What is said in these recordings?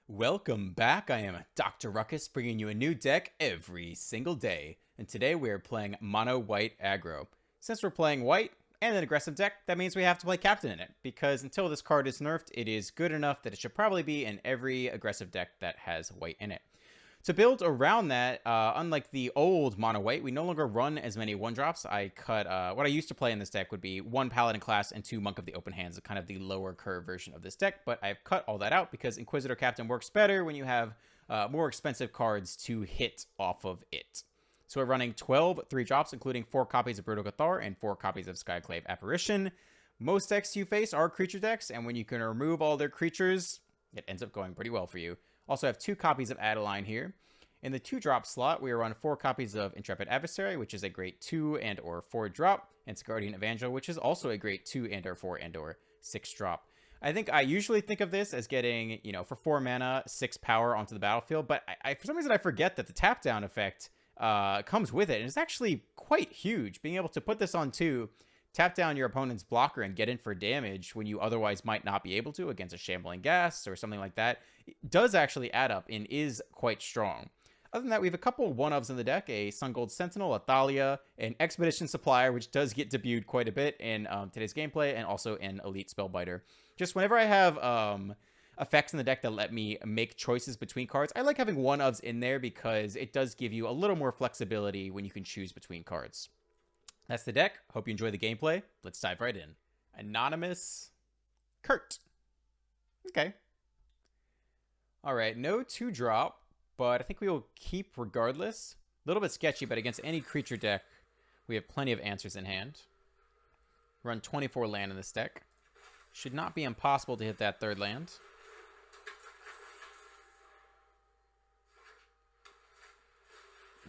Welcome back. I am Dr. Ruckus, bringing you a new deck every single day. And today we are playing Mono White Aggro. Since we're playing white and an aggressive deck, that means we have to play Captain in it, because until this card is nerfed, it is good enough that it should probably be in every aggressive deck that has white in it. To build around that, unlike the old mono white, we no longer run as many 1-drops. I cut, what I used to play in this deck would be 1 Paladin class and 2 Monk of the Open Hands, kind of the lower curve version of this deck, but I've cut all that out because Inquisitor Captain works better when you have more expensive cards to hit off of it. So we're running 12 3-drops, including 4 copies of Brutal Cathar and 4 copies of Skyclave Apparition. Most decks you face are creature decks, and when you can remove all their creatures, it ends up going pretty well for you. Also have 2 copies of Adeline here. In the 2-drop slot, we run 4 copies of Intrepid Adversary, which is a great 2 and or 4-drop, and Guardian Evangel, which is also a great 2 and or 4 and or 6-drop. I think I usually think of this as getting, for 4 mana, 6 power onto the battlefield, but I for some reason I forget that the tap down effect comes with it, and it's actually quite huge. Being able to put this on 2, tap down your opponent's blocker and get in for damage when you otherwise might not be able to against a Shambling Ghast or something like that, does actually add up and is quite strong. Other than that, we have a couple 1-ofs in the deck, a Sun Gold Sentinel, a Thalia, an Expedition Supplier, which does get debuted quite a bit in today's gameplay, and also an Elite Spellbiter. Just whenever I have effects in the deck that let me make choices between cards, I like having 1-ofs in there because it does give you a little more flexibility when you can choose between cards. That's the deck. Hope you enjoy the gameplay. Let's dive right in. Anonymous Kurt. Okay. All right, no 2-drop, but I think we will keep regardless. A little bit sketchy, but against any creature deck, we have plenty of answers in hand. Run 24 land in this deck. Should not be impossible to hit that 3rd land.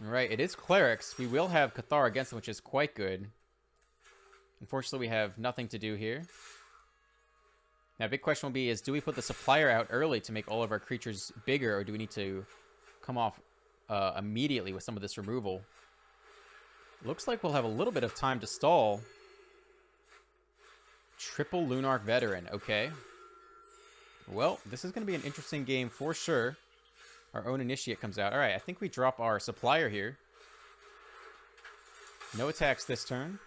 All right, it is Clerics. We will have Cathar against them, which is quite good. Unfortunately, we have nothing to do here. Now, big question will be is, do we put the Supplier out early to make all of our creatures bigger, or do we need to come off immediately with some of this removal? Looks like we'll have a little bit of time to stall. Triple Lunarch Veteran. Okay. Well, this is going to be an interesting game for sure. Our own Initiate comes out. All right, I think we drop our Supplier here. No attacks this turn.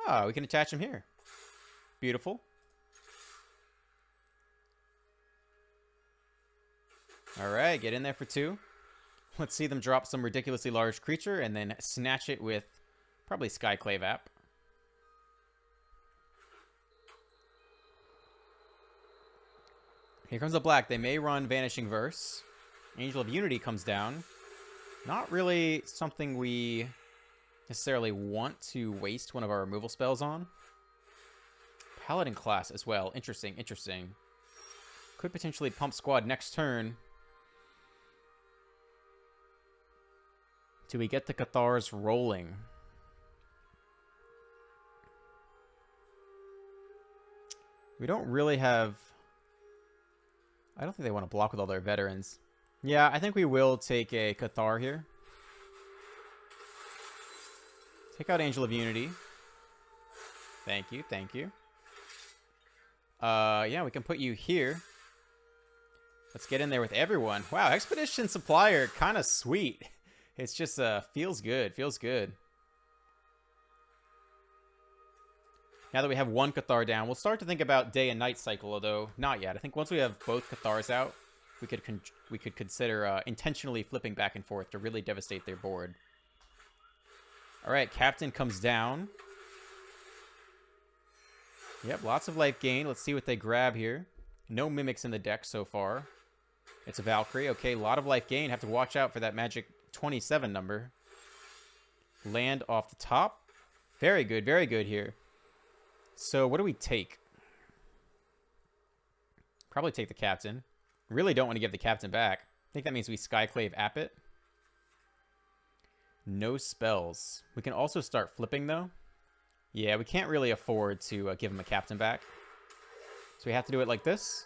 Ah, we can attach him here. Beautiful. All right, get in there for 2. Let's see them drop some ridiculously large creature and then snatch it with probably Skyclave App. Here comes the black. They may run Vanishing Verse. Angel of Unity comes down. Not really something we necessarily want to waste one of our removal spells on. Paladin class as well. Interesting, interesting. Could potentially pump squad next turn. Do we get the Cathars rolling? We don't really have... I don't think they want to block with all their veterans. Yeah, I think we will take a Cathar here. Take out Angel of Unity. Thank you, thank you. Yeah, we can put you here. Let's get in there with everyone. Wow, Expedition Supplier, kind of sweet. It's just, feels good, feels good. Now that we have 1 Cathar down, we'll start to think about day and night cycle, although not yet. I think once we have both Cathars out, we could consider intentionally flipping back and forth to really devastate their board. All right, Captain comes down. Yep, lots of life gain. Let's see what they grab here. No Mimics in the deck so far. It's a Valkyrie. Okay, a lot of life gain. Have to watch out for that magic 27 number. Land off the top. Very good here. So what do we take? Probably take the Captain. Really don't want to give the Captain back. I think that means we Skyclave App it. No spells. We can also start flipping, though. Yeah, we can't really afford to give him a Captain back. So we have to do it like this.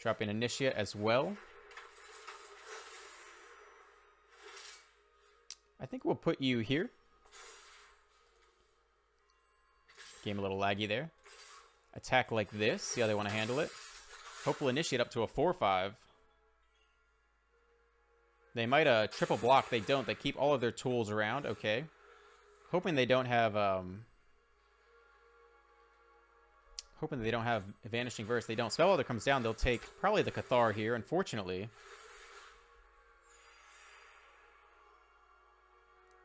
Drop an Initiate as well. I think we'll put you here. Game a little laggy there. attack like this. See how they want to handle it. Hopefully initiate up to a 4-5. They might triple block. They don't. They keep all of their tools around. Okay. Hoping they don't have Vanishing Verse. They don't. Spellweather comes down. They'll take probably the Cathar here, unfortunately.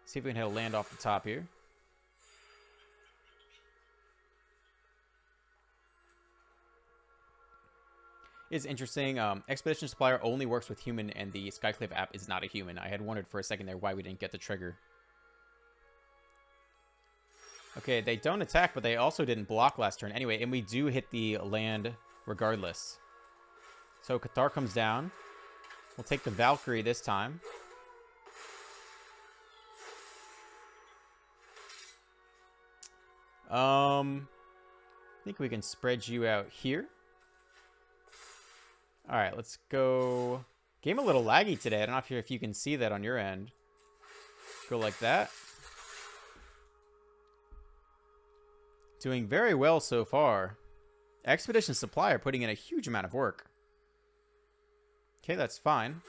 See if we can hit a land off the top here. It's interesting. Expedition Supplier only works with human, and the Skyclave app is not a human. I had wondered for a second there why we didn't get the trigger. Okay, they don't attack, but they also didn't block last turn. Anyway, and we do hit the land regardless. So Cathar comes down. We'll take the Valkyrie this time. I think we can spread you out here. All right, let's go. Game a little laggy today. I don't know if you can see that on your end. Go like that. Doing very well so far. Expedition Supplier putting in a huge amount of work. Okay, that's fine.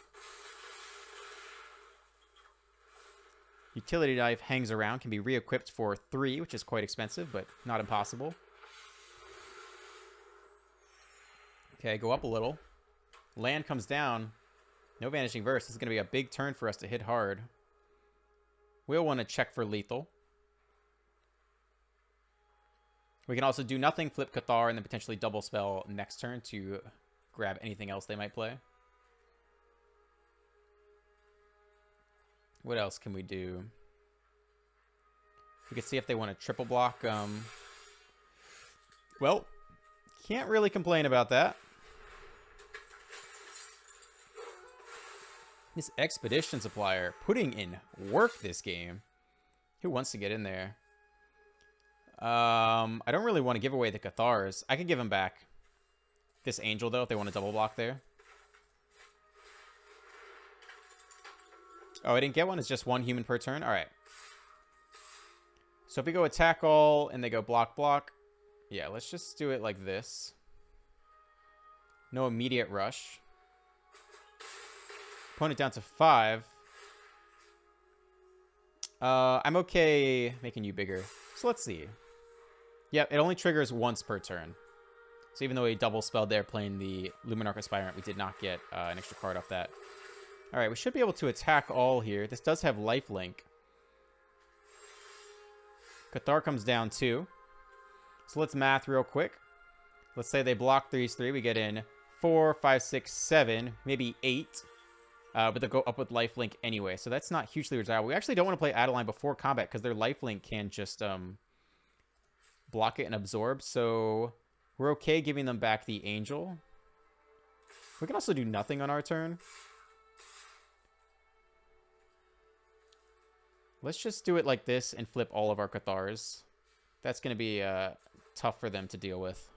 Utility Knife hangs around, can be re-equipped for 3, which is quite expensive, but not impossible. Okay, go up a little. Land comes down. No Vanishing Verse. This is going to be a big turn for us to hit hard. We'll want to check for lethal. We can also do nothing, flip Cathar, and then potentially double spell next turn to grab anything else they might play. What else can we do? We can see if they want to triple block. Well, can't really complain about that. This Expedition Supplier putting in work this game. Who wants to get in there? I don't really want to give away the Cathars. I can give them back. This Angel, though, if they want to double block there. Oh, I didn't get one. It's just 1 human per turn. All right. So if we go attack all and they go block, block. Yeah, let's just do it like this. No immediate rush. Opponent down to 5. I'm okay making you bigger. So let's see. Yep, it only triggers once per turn. So even though we double spelled there playing the Luminarch Aspirant, we did not get an extra card off that. All right, we should be able to attack all here. This does have lifelink. Cathar comes down too. So let's math real quick. Let's say they block 3/3. We get in 4, 5, 6, 7, maybe 8. But they'll go up with lifelink anyway. So that's not hugely desirable. We actually don't want to play Adeline before combat because their lifelink can just block it and absorb. So we're okay giving them back the Angel. We can also do nothing on our turn. Let's just do it like this and flip all of our Cathars. That's going to be tough for them to deal with.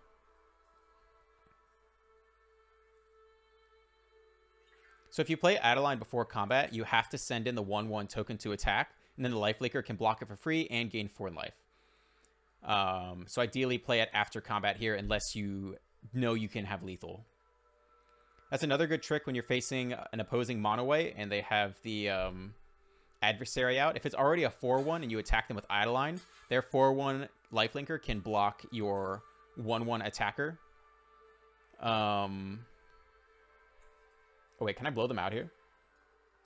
So if you play Adeline before combat, you have to send in the 1/1 token to attack, and then the Lifelinker can block it for free and gain 4 life. So ideally play it after combat here unless you know you can have lethal. That's another good trick when you're facing an opposing mono white and they have the adversary out. If it's already a 4/1 and you attack them with Adeline, their 4/1 Lifelinker can block your 1/1 attacker. Oh, wait, can I blow them out here?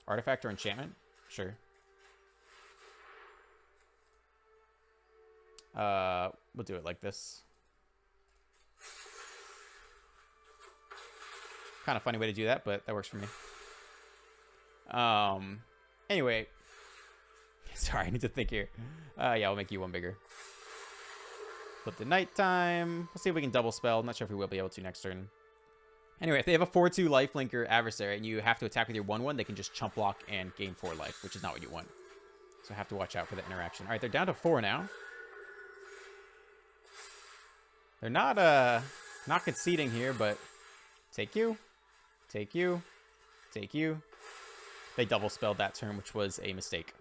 Artifact or enchantment? Sure. We'll do it like this. Kind of funny way to do that, but that works for me. Anyway. Sorry, I need to think here. Yeah, I'll make you 1 bigger. Flip to nighttime. We'll see if we can double spell. I'm not sure if we will be able to next turn. Anyway, if they have a 4/2 lifelinker adversary and you have to attack with your 1/1, they can just chump block and gain 4 life, which is not what you want. So I have to watch out for that interaction. All right, they're down to 4 now. They're not conceding here, but take you, take you, take you. They double spelled that turn, which was a mistake.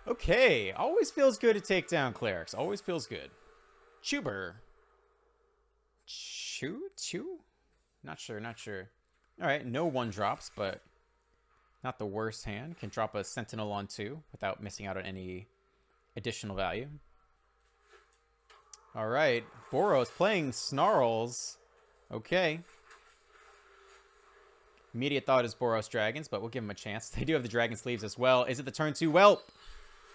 Okay, always feels good to take down clerics. Always feels good. Chuber. Two? Not sure, not sure. Alright, no 1-drops, but not the worst hand. Can drop a Sentinel on 2 without missing out on any additional value. Alright, Boros playing Snarls. Okay. Immediate thought is Boros Dragons, but we'll give them a chance. They do have the Dragon Sleeves as well. Is it the turn 2 Whelp?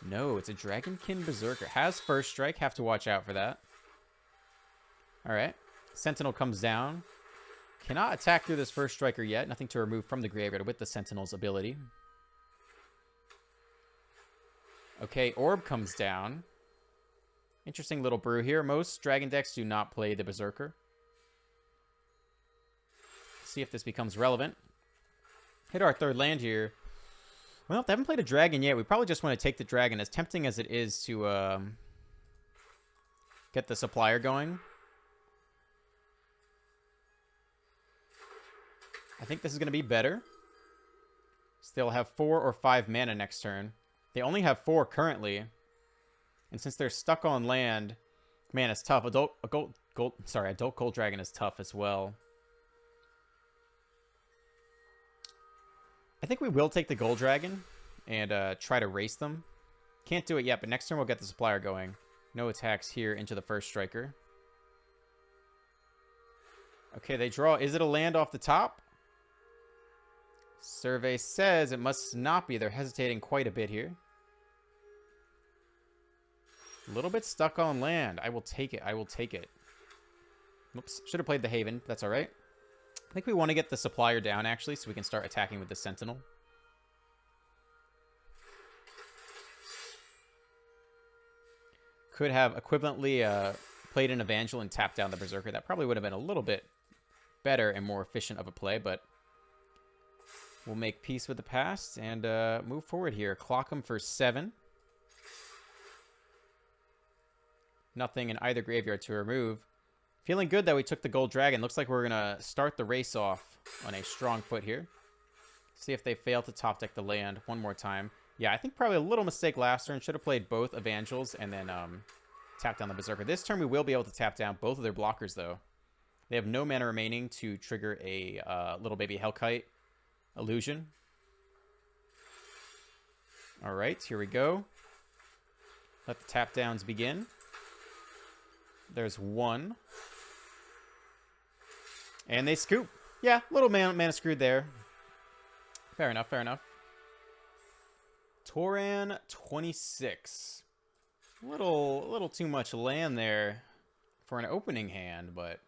No, it's a Dragonkin Berserker. Has first strike. Have to watch out for that. Alright. Sentinel comes down. Cannot attack through this first striker yet. Nothing to remove from the graveyard with the Sentinel's ability. Okay, Orb comes down. Interesting little brew here. Most Dragon decks do not play the Berserker. See if this becomes relevant. Hit our third land here. Well, if they haven't played a dragon yet, we probably just want to take the dragon, as tempting as it is to get the supplier going. I think this is going to be better. So they'll have 4 or 5 mana next turn. They only have 4 currently. And since they're stuck on land, man, it's tough. Adult Gold Dragon is tough as well. I think we will take the Gold Dragon and try to race them. Can't do it yet, but next turn we'll get the supplier going. No attacks here into the first striker. Okay, they draw. Is it a land off the top? Survey says it must not be. They're hesitating quite a bit here. A little bit stuck on land. I will take it. I will take it. Oops. Should have played the Haven. That's all right. I think we want to get the supplier down, actually, so we can start attacking with the Sentinel. Could have equivalently played an Evangel and tapped down the Berserker. That probably would have been a little bit better and more efficient of a play, but we'll make peace with the past and move forward here. Clock them for 7. Nothing in either graveyard to remove. Feeling good that we took the Gold Dragon. Looks like we're going to start the race off on a strong foot here. See if they fail to top deck the land one more time. Yeah, I think probably a little mistake last turn. Should have played both Evangels and then tap down the Berserker. This turn we will be able to tap down both of their blockers, though. They have no mana remaining to trigger a little baby Hellkite illusion. All right, here we go. Let the tap downs begin. There's 1. And they scoop. Yeah, little mana screwed there. Fair enough, fair enough. Tauren 26. A little too much land there for an opening hand, but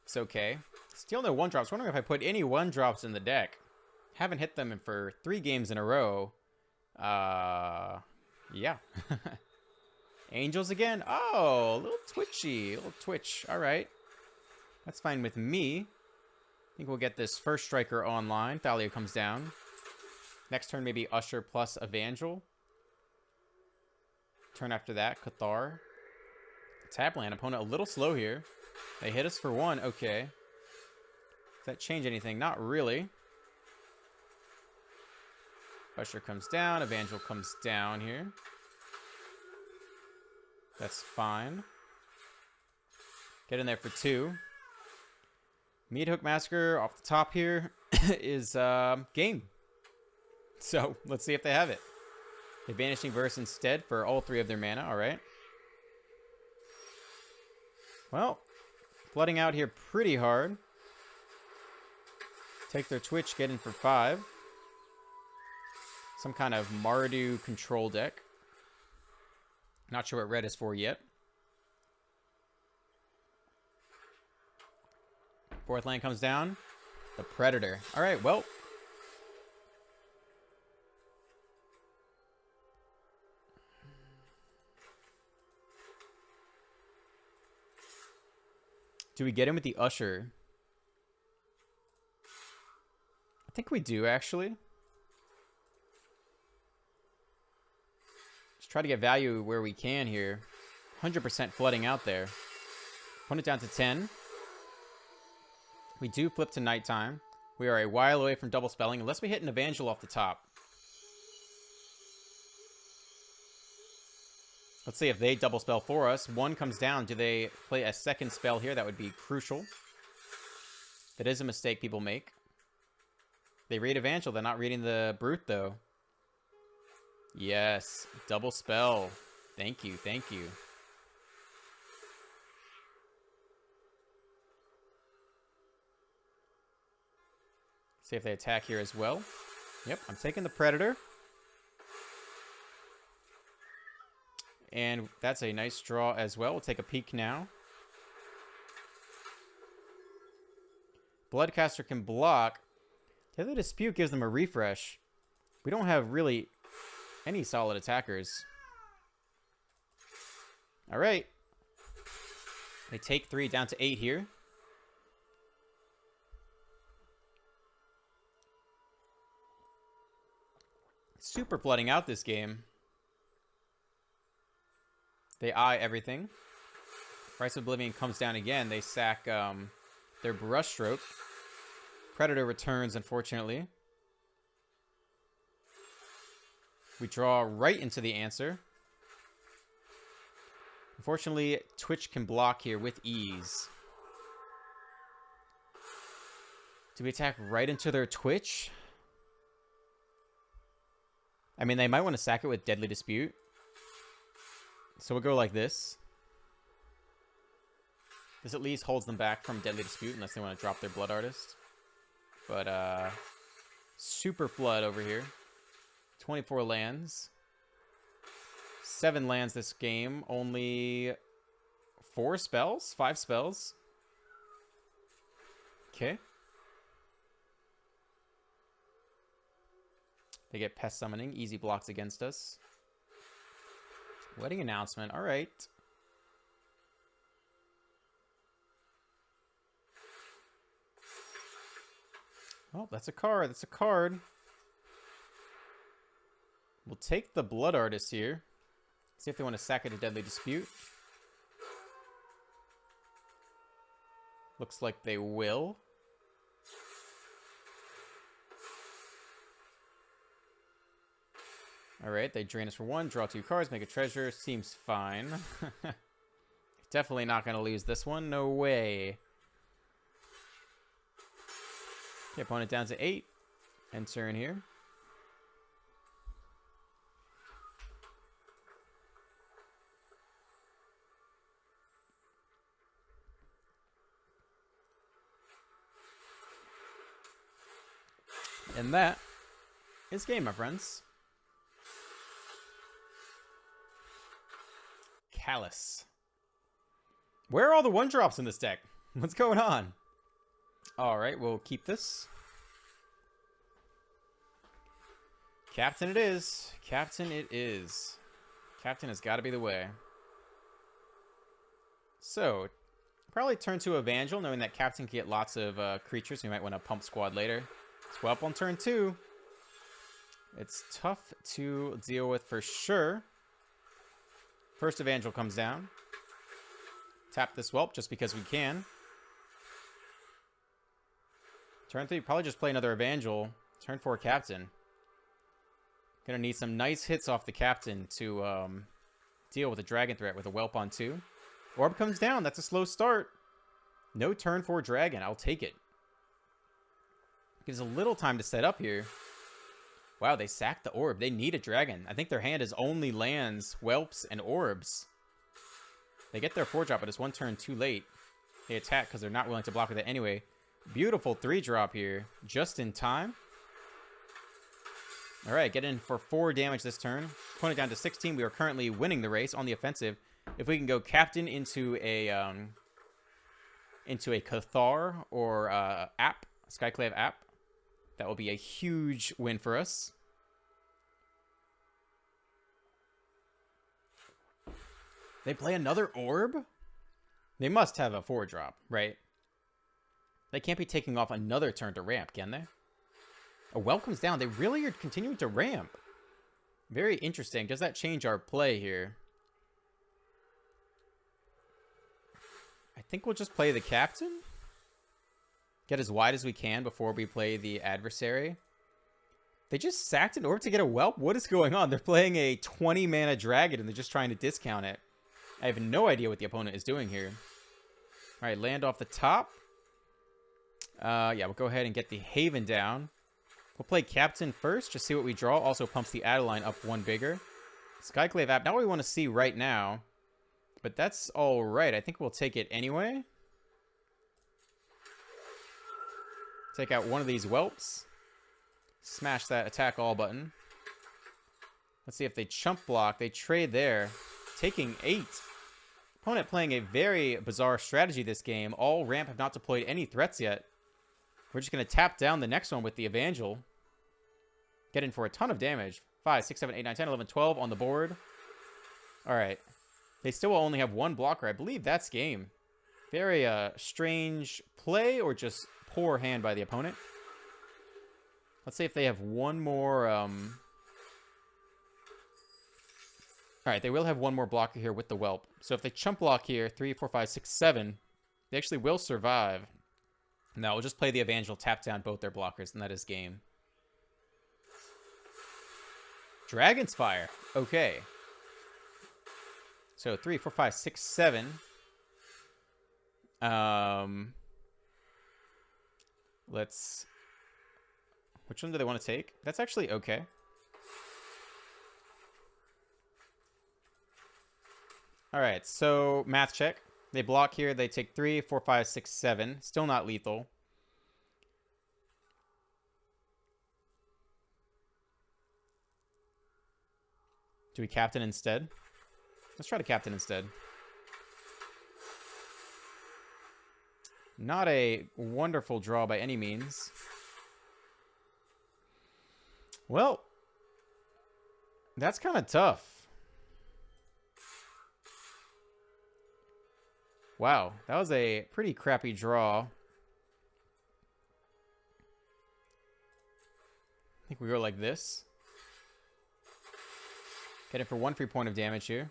it's okay. Still no 1-drops. Wondering if I put any 1-drops in the deck. Haven't hit them for 3 games in a row. Yeah. Angels again. Oh, a little twitchy. A little twitch. All right. That's fine with me. I think we'll get this first striker online. Thalia comes down. Next turn, maybe Usher plus Evangel. Turn after that, Cathar. Tap land. Opponent a little slow here. They hit us for 1. Okay. Does that change anything? Not really. Usher comes down. Evangel comes down here. That's fine. Get in there for 2. Meat Hook Massacre off the top here is game. So let's see if they have it. A Vanishing Verse instead for all 3 of their mana. All right. Well, flooding out here pretty hard. Take their Twitch, get in for 5. Some kind of Mardu control deck. Not sure what red is for yet. 4th land comes down. The Predator. All right, well. Do we get him with the Usher? I think we do, actually. Let's try to get value where we can here. 100% flooding out there. Put it down to 10. We do flip to nighttime. We are a while away from double spelling, unless we hit an Evangel off the top. Let's see if they double spell for us. One comes down. Do they play a second spell here? That would be crucial. That is a mistake people make. They read Evangel. They're not reading the Brute, though. Yes. Double spell. Thank you. Thank you. See if they attack here as well. Yep, I'm taking the Predator. And that's a nice draw as well. We'll take a peek now. Bloodcaster can block. Deadly Dispute gives them a refresh. We don't have really any solid attackers. All right. They take 3 down to 8 here. Super flooding out this game. They eye everything. Price of Oblivion comes down again. They sack their Brushstroke. Predator returns, unfortunately. We draw right into the answer. Unfortunately, Twitch can block here with ease. Do we attack right into their Twitch? I mean, they might want to sack it with Deadly Dispute. So we'll go like this. This at least holds them back from Deadly Dispute unless they want to drop their Blood Artist. But, super flood over here. 24 lands. 7 lands this game. Only 4 spells? 5 spells. Okay. They get Pest Summoning. Easy blocks against us. Wedding Announcement. All right. Oh, that's a card. That's a card. We'll take the Blood Artist here. See if they want to sack it to Deadly Dispute. Looks like they will. Alright, they drain us for 1, draw 2 cards, make a treasure. Seems fine. Definitely not going to lose this one. No way. Okay, opponent down to 8. Enter in here. And that is game, my friends. Callous. Where are all the 1-drops in this deck? What's going on? Alright, we'll keep this. Captain it is. Captain it is. Captain has got to be the way. So, probably turn to Evangel, knowing that Captain can get lots of creatures. So you might want to pump squad later. Swell up on turn 2. It's tough to deal with for sure. First Evangel comes down. Tap this Whelp just because we can. Turn 3, probably just play another Evangel. Turn 4, Captain. Gonna need some nice hits off the Captain to deal with a Dragon threat with a Whelp on 2. Orb comes down. That's a slow start. No turn 4 Dragon. I'll take it. Gives a little time to set up here. Wow, they sacked the Orb. They need a Dragon. I think their hand is only lands, Whelps, and Orbs. They get their 4-drop, but it's 1 turn too late. They attack because they're not willing to block with it anyway. Beautiful 3-drop here. Just in time. Alright, get in for 4 damage this turn. Opponent down to 16. We are currently winning the race on the offensive. If we can go Captain into a Cathar or app, Skyclave app, that will be a huge win for us. They play another Orb? They must have a 4-drop, right? They can't be taking off another turn to ramp, can they? A Whelp comes down. They really are continuing to ramp. Very interesting. Does that change our play here? I think we'll just play the Captain. Get as wide as we can before we play the adversary. They just sacked an orb to get a whelp? What is going on? They're playing a 20 mana dragon and they're just trying to discount it. I have no idea what the opponent is doing here. All right, land off the top. Yeah, we'll go ahead and get the Haven down. We'll play Captain first, just see what we draw. Also pumps the Adeline up one bigger. Skyclave app, not what we want to see right now. But that's all right. I think we'll take it anyway. Take out one of these whelps. Smash that attack all button. Let's see if they chump block. They trade there. Taking 8. Opponent playing a very bizarre strategy this game. All ramp have not deployed any threats yet. We're just going to tap down the next one with the Evangel. Get in for a ton of damage. 5, 6, 7, 8, 9, 10, 11, 12 on the board. Alright. They still will only have one blocker. I believe that's game. Very strange play or just poor hand by the opponent. Let's see if they have one more... Alright, they will have one more blocker here with the Whelp. So if they chump block here, 3, 4, 5, 6, 7, they actually will survive. Now we'll just play the Evangel, tap down both their blockers, and that is game. Dragon's Fire. Okay. So 3, 4, 5, 6, 7. Let's... Which one do they want to take? That's actually okay. Alright, so math check. They block here. They take 3, 4, 5, 6, 7. Still not lethal. Do we captain instead? Let's try to captain instead. Not a wonderful draw by any means. Well, that's kind of tough. Wow, that was a pretty crappy draw. I think we go like this. Get it for 1 free point of damage here.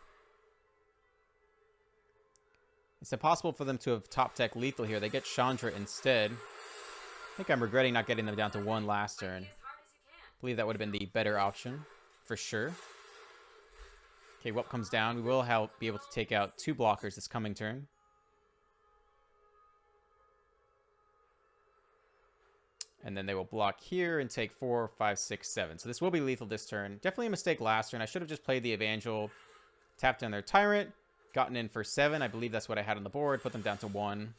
It's impossible for them to have top deck lethal here. They get Chandra instead. I think I'm regretting not getting them down to 1 last turn. I believe that would have been the better option, for sure. Okay, Whelp comes down. We will be able to take out 2 blockers this coming turn. And then they will block here and take 4, 5, 6, 7. So this will be lethal this turn. Definitely a mistake last turn. I should have just played the Evangel, tapped down their Tyrant, gotten in for 7. I believe that's what I had on the board. Put them down to 1.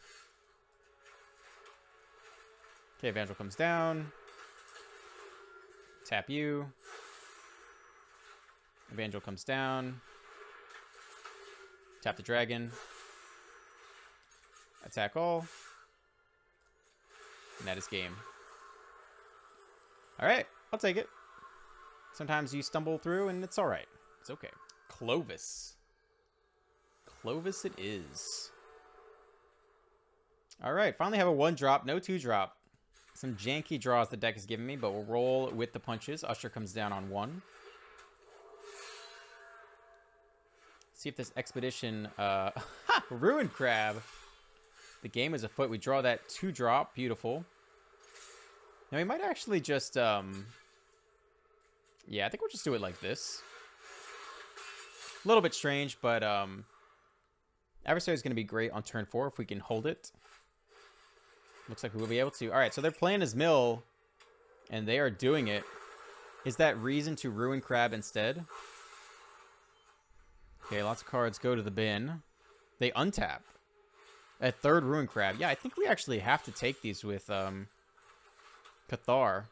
Okay, Evangel comes down. Tap you. Evangel comes down. Tap the dragon. Attack all. And that is game. Alright, I'll take it. Sometimes you stumble through and it's alright. It's okay. Clovis. Clovis it is. Alright, finally have a 1-drop, no 2-drop. Some janky draws the deck has given me, but we'll roll with the punches. Usher comes down on 1. See if this expedition... Ruin Crab. The game is afoot. We draw that 2-drop. Beautiful. Now we might actually just... Yeah, I think we'll just do it like this. A little bit strange, but... Adversary is going to be great on turn 4 if we can hold it. Looks like we will be able to. Alright, so they're playing as mill, and they are doing it. Is that reason to Ruin Crab instead? Okay, lots of cards go to the bin. They untap. A 3rd Ruin Crab. Yeah, I think we actually have to take these with Cathar.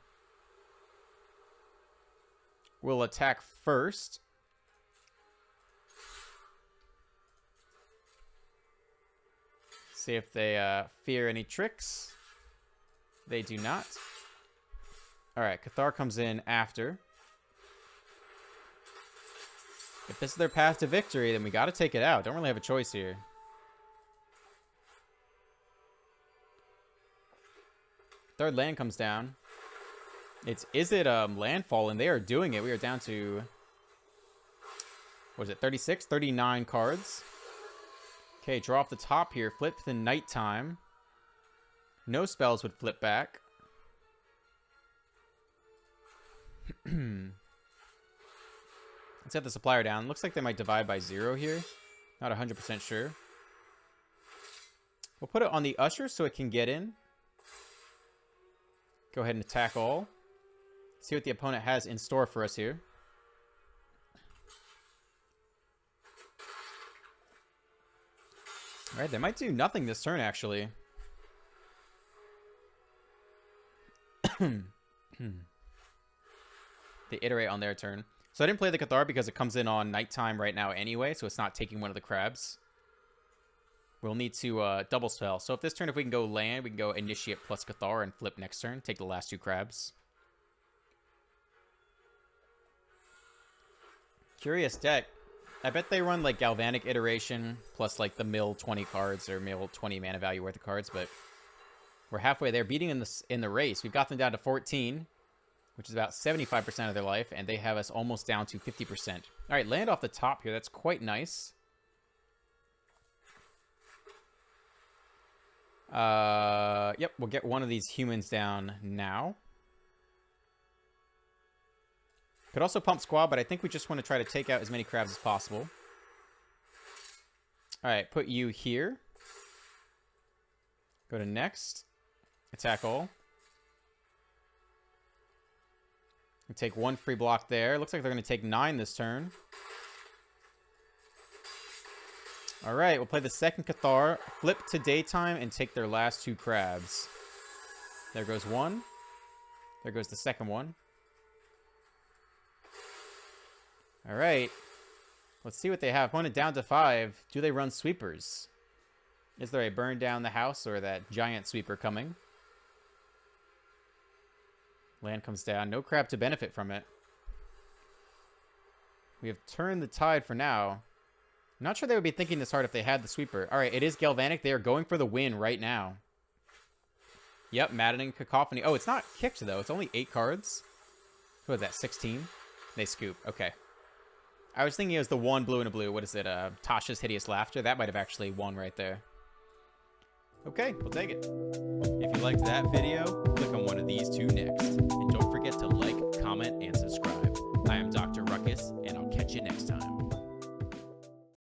We'll attack first. See if they fear any tricks. They do not. Alright, Cathar comes in after. If this is their path to victory, then we got to take it out. Don't really have a choice here. Third land comes down. Is it landfall? And they are doing it. We are down to... What is it? 36? 39 cards. Okay, draw off the top here. Flip to nighttime. No spells would flip back. Let's set the supplier down. Looks like they might divide by 0 here. Not 100% sure. We'll put it on the usher so it can get in. Go ahead and attack all. See what the opponent has in store for us here. All right, they might do nothing this turn, actually. They iterate on their turn. So I didn't play the Cathar because it comes in on nighttime right now anyway, so it's not taking one of the crabs. We'll need to double spell. So if this turn, if we can go land, we can go initiate plus Cathar and flip next turn. Take the last 2 crabs. Curious deck. I bet they run like Galvanic Iteration plus like the mill 20 cards or mill 20 mana value worth of cards, but we're halfway there. Beating in the race. We've got them down to 14, which is about 75% of their life, and they have us almost down to 50%. All right, land off the top here. That's quite nice. Yep, we'll get one of these humans down now. Could also pump squad, but I think we just want to try to take out as many crabs as possible. All right, put you here. Go to next. Attack all. We take 1 free block there. Looks like they're going to take 9 this turn. All right, we'll play the second Cathar, flip to daytime, and take their last 2 crabs. There goes 1. There goes the second one. All right. Let's see what they have. Opponent down to 5. Do they run sweepers? Is there a burn down the house or that giant sweeper coming? Land comes down. No crab to benefit from it. We have turned the tide for now. I'm not sure they would be thinking this hard if they had the sweeper. All right, it is Galvanic. They are going for the win right now. Yep, Maddening Cacophony. Oh, it's not kicked, though. It's only 8 cards. What is that, 16? They scoop. Okay. I was thinking it was the 1 blue and a blue. What is it? Tasha's Hideous Laughter. That might have actually won right there. Okay, we'll take it. If you liked that video, click on one of these 2 next. And don't forget to like, comment, and subscribe. I am Dr. Ruckus, and I'll catch you next time.